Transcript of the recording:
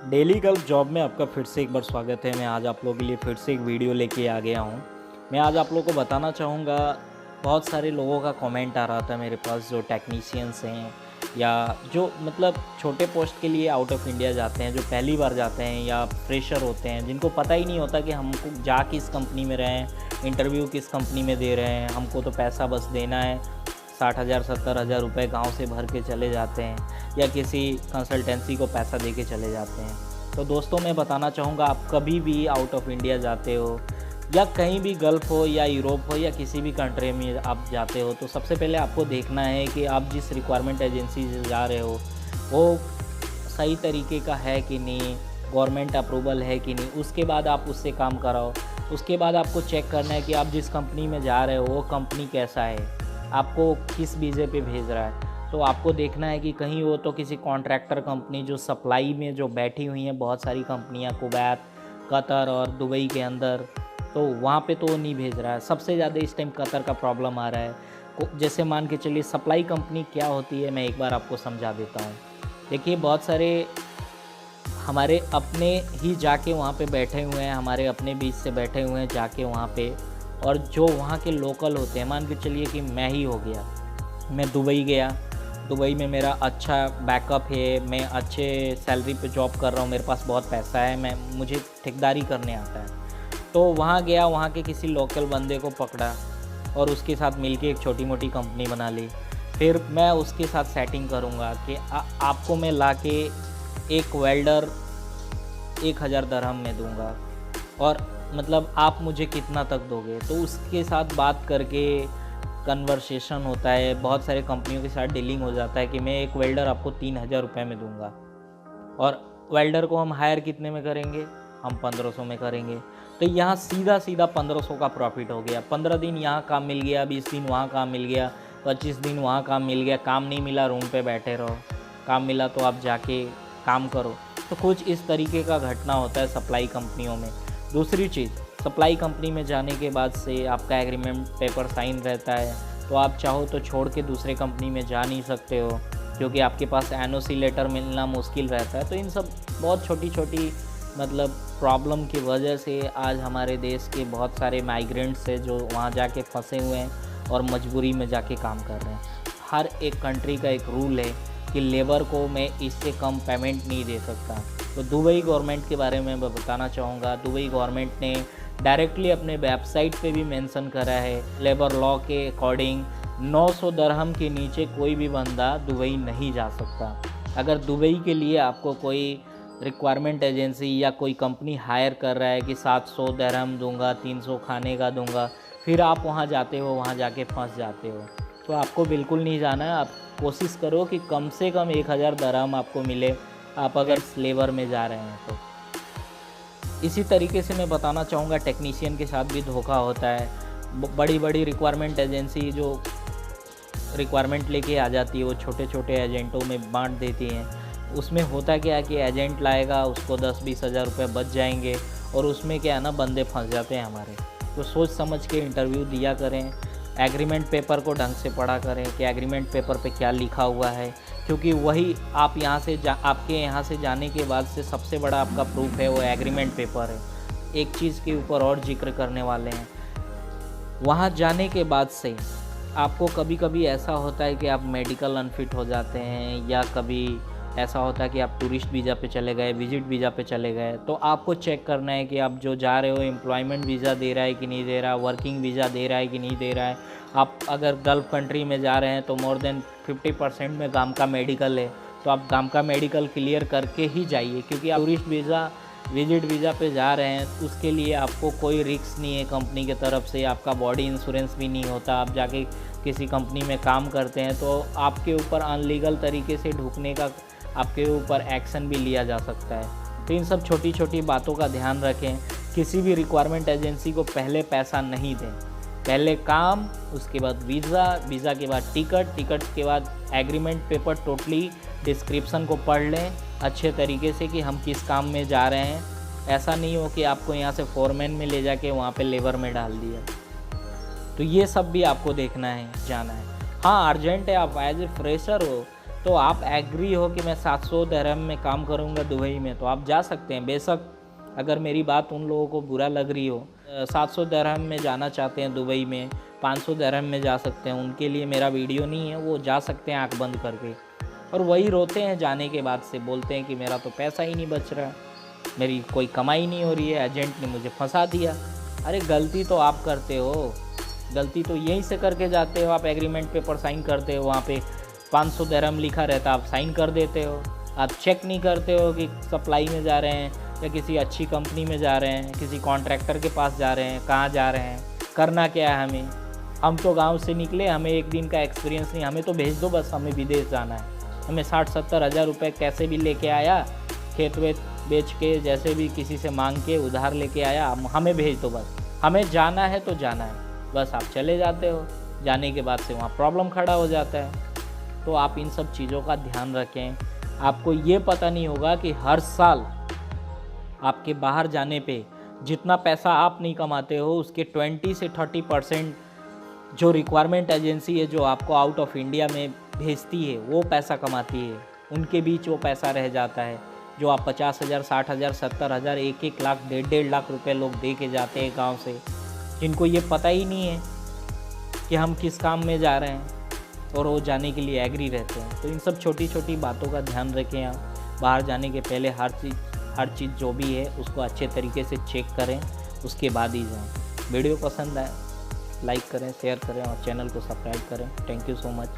Daily gulf job में आपका फिर से एक बार स्वागत है। मैं आज आप लोगों के लिए फिर से एक वीडियो लेके आ गया हूँ। मैं आज आप लोगों को बताना चाहूँगा, बहुत सारे लोगों का कमेंट आ रहा था मेरे पास, जो टेक्नीशियंस हैं या जो मतलब छोटे पोस्ट के लिए आउट ऑफ इंडिया जाते हैं, जो पहली बार जाते हैं या फ्रेशर होते हैं, जिनको पता ही नहीं होता कि हमको जा किस कंपनी में रहे हैं, इंटरव्यू किस कंपनी में दे रहे हैं, हमको तो पैसा बस देना है। 60,000 70,000 रुपये गाँव से भर के चले जाते हैं या किसी कंसल्टेंसी को पैसा दे के चले जाते हैं। तो दोस्तों, मैं बताना चाहूँगा, आप कभी भी आउट ऑफ इंडिया जाते हो या कहीं भी गल्फ़ हो या यूरोप हो या किसी भी कंट्री में आप जाते हो, तो सबसे पहले आपको देखना है कि आप जिस रिक्वायरमेंट एजेंसी से जा रहे हो वो सही तरीके का है कि नहीं, गवर्नमेंट अप्रूवल है कि नहीं। उसके बाद आप उससे काम कराओ। उसके बाद आपको चेक करना है कि आप जिस कंपनी में जा रहे हो वो कंपनी कैसा है, आपको किस वीज़े पे भेज रहा है। तो आपको देखना है कि कहीं वो तो किसी कॉन्ट्रैक्टर कंपनी जो सप्लाई में जो बैठी हुई हैं, बहुत सारी कंपनियां कुवैत, कतर और दुबई के अंदर, तो वहाँ पे तो नहीं भेज रहा है। सबसे ज़्यादा इस टाइम कतर का प्रॉब्लम आ रहा है। जैसे मान के चलिए, सप्लाई कंपनी क्या होती है, मैं एक बार आपको समझा देता हूँ। देखिए, बहुत सारे हमारे अपने ही जाके वहाँ पे बैठे हुए हैं, हमारे अपने बीच से बैठे हुए हैं जाके वहाँ पे, और जो वहाँ के लोकल होते हैं, मान के चलिए कि मैं ही हो गया, मैं दुबई गया, दुबई में मेरा अच्छा बैकअप है, मैं अच्छे सैलरी पे जॉब कर रहा हूँ, मेरे पास बहुत पैसा है, मुझे ठेकेदारी करने आता है। तो वहाँ गया, वहाँ के किसी लोकल बंदे को पकड़ा और उसके साथ मिलके एक छोटी मोटी कंपनी बना ली। फिर मैं उसके साथ सेटिंग करूँगा कि आपको मैं लाके एक वेल्डर 1,000 दरहम में दूँगा, और मतलब आप मुझे कितना तक दोगे। तो उसके साथ बात करके कन्वर्सेशन होता है, बहुत सारे कंपनियों के साथ डीलिंग हो जाता है कि मैं एक वेल्डर आपको 3,000 रुपये में दूंगा, और वेल्डर को हम हायर कितने में करेंगे, हम 1500 में करेंगे। तो यहाँ सीधा सीधा 1500 का प्रॉफिट हो गया। 15 दिन यहाँ काम मिल गया, 20 दिन वहाँ काम मिल गया, 25 दिन वहाँ काम मिल गया। काम नहीं मिला रूम पे बैठे रहो, काम मिला तो आप जाके काम करो। तो कुछ इस तरीके का घटना होता है सप्लाई कंपनियों में। दूसरी चीज़, सप्लाई कंपनी में जाने के बाद से आपका एग्रीमेंट पेपर साइन रहता है, तो आप चाहो तो छोड़ के दूसरे कंपनी में जा नहीं सकते हो, क्योंकि आपके पास एनओसी लेटर मिलना मुश्किल रहता है। तो इन सब बहुत छोटी छोटी मतलब प्रॉब्लम की वजह से आज हमारे देश के बहुत सारे माइग्रेंट्स हैं जो वहाँ जाके फंसे हुए हैं और मजबूरी में जाके काम कर रहे हैं। हर एक कंट्री का एक रूल है कि लेबर को मैं इससे कम पेमेंट नहीं दे सकता। तो दुबई गवर्नमेंट के बारे में मैं बताना चाहूँगा, दुबई गवर्नमेंट ने डायरेक्टली अपने वेबसाइट पे भी मेंशन करा है, लेबर लॉ के अकॉर्डिंग 900 दरहम के नीचे कोई भी बंदा दुबई नहीं जा सकता। अगर दुबई के लिए आपको कोई रिक्वायरमेंट एजेंसी या कोई कंपनी हायर कर रहा है कि 700 दरहम दूंगा, 300 खाने का दूंगा, फिर आप वहाँ जाते हो, वहाँ जाके फंस जाते हो। तो आपको बिल्कुल नहीं जाना है। आप कोशिश करो कि कम से कम 1,000 दरहम आपको मिले, आप अगर लेबर में जा रहे हैं तो। इसी तरीके से मैं बताना चाहूँगा, टेक्नीशियन के साथ भी धोखा होता है। बड़ी बड़ी रिक्वायरमेंट एजेंसी जो रिक्वायरमेंट लेके आ जाती है, वो छोटे छोटे एजेंटों में बांट देती हैं। उसमें होता क्या है कि एजेंट लाएगा, उसको 10-20 हज़ार रुपये बच जाएंगे, और उसमें क्या है ना, बंदे फंस जाते हैं हमारे। तो सोच समझ के इंटरव्यू दिया करें, एग्रीमेंट पेपर को ढंग से पढ़ा करें कि एग्रीमेंट पेपर पे क्या लिखा हुआ है, क्योंकि वही आप यहाँ से आपके यहाँ से जाने के बाद से सबसे बड़ा आपका प्रूफ है वो एग्रीमेंट पेपर है। एक चीज़ के ऊपर और जिक्र करने वाले हैं, वहाँ जाने के बाद से आपको कभी कभी ऐसा होता है कि आप मेडिकल अनफिट हो जाते हैं, या कभी ऐसा होता है कि आप टूरिस्ट वीज़ा पे चले गए, विजिट वीज़ा पे चले गए। तो आपको चेक करना है कि आप जो जा रहे हो एम्प्लॉयमेंट वीज़ा दे रहा है कि नहीं दे रहा, वर्किंग वीज़ा दे रहा है कि नहीं दे रहा है। आप अगर गल्फ़ कंट्री में जा रहे हैं तो मोर देन 50% में गाम का मेडिकल है, तो आप गाम का मेडिकल क्लियर करके ही जाइए, क्योंकि आप टूरिस्ट वीज़ा विजिट वीज़ा पे जा रहे हैं, उसके लिए आपको कोई रिस्क नहीं है कंपनी की तरफ से, आपका बॉडी इंश्योरेंस भी नहीं होता। आप जाके किसी कंपनी में काम करते हैं तो आपके ऊपर अनलीगल तरीके से ढुकने का आपके ऊपर एक्शन भी लिया जा सकता है। तो इन सब छोटी छोटी बातों का ध्यान रखें। किसी भी रिक्वायरमेंट एजेंसी को पहले पैसा नहीं दें, पहले काम, उसके बाद वीज़ा, वीज़ा के बाद टिकट, टिकट के बाद एग्रीमेंट पेपर, टोटली डिस्क्रिप्शन को पढ़ लें अच्छे तरीके से कि हम किस काम में जा रहे हैं। ऐसा नहीं हो कि आपको यहाँ से फोरमैन में ले जाके वहाँ पे लेबर में डाल दिया। तो ये सब भी आपको देखना है, जाना है। हाँ, अर्जेंट है, आप एज ए फ्रेशर हो, तो आप एग्री हो कि मैं 700 दिरहम में काम करूंगा दुबई में, तो आप जा सकते हैं। बेशक अगर मेरी बात उन लोगों को बुरा लग रही हो, 700 दिरहम में जाना चाहते हैं दुबई में, 500 दिरहम में जा सकते हैं, उनके लिए मेरा वीडियो नहीं है, वो जा सकते हैं आंख बंद करके। और वही रोते हैं जाने के बाद से, बोलते हैं कि मेरा तो पैसा ही नहीं बच रहा, मेरी कोई कमाई नहीं हो रही है, एजेंट ने मुझे फंसा दिया। अरे गलती तो आप करते हो, गलती तो यहीं से करके जाते हो। आप एग्रीमेंट पेपर साइन करते हो, वहाँ पे 500 दिरहम लिखा रहता, आप साइन कर देते हो। आप चेक नहीं करते हो कि सप्लाई में जा रहे हैं या किसी अच्छी कंपनी में जा रहे हैं, किसी कॉन्ट्रैक्टर के पास जा रहे हैं, कहाँ जा रहे हैं, करना क्या है हमें। हम तो गांव से निकले, हमें एक दिन का एक्सपीरियंस नहीं, हमें तो भेज दो बस, हमें विदेश जाना है। हमें 60-70 हज़ार रुपये कैसे भी लेके आया, खेत वेत बेच के, जैसे भी किसी से मांग के उधार लेके आया, हमें भेज दो बस, हमें जाना है तो जाना है। बस आप चले जाते हो, जाने के बाद से वहाँ प्रॉब्लम खड़ा हो जाता है। तो आप इन सब चीज़ों का ध्यान रखें। आपको ये पता नहीं होगा कि हर साल आपके बाहर जाने पे जितना पैसा आप नहीं कमाते हो, उसके 20 से 30% जो रिक्वायरमेंट एजेंसी है जो आपको आउट ऑफ इंडिया में भेजती है वो पैसा कमाती है, उनके बीच वो पैसा रह जाता है। जो आप 50,000, 60,000, 70,000, 1-1 लाख, 1.5 लाख रुपए लोग दे के जाते हैं गाँव से, जिनको ये पता ही नहीं है कि हम किस काम में जा रहे हैं, और वो जाने के लिए एग्री रहते हैं। तो इन सब छोटी छोटी बातों का ध्यान रखें। आप बाहर जाने के पहले हर चीज़ जो भी है उसको अच्छे तरीके से चेक करें, उसके बाद ही जाएं। वीडियो पसंद आए लाइक करें, शेयर करें और चैनल को सब्सक्राइब करें। Thank you so much.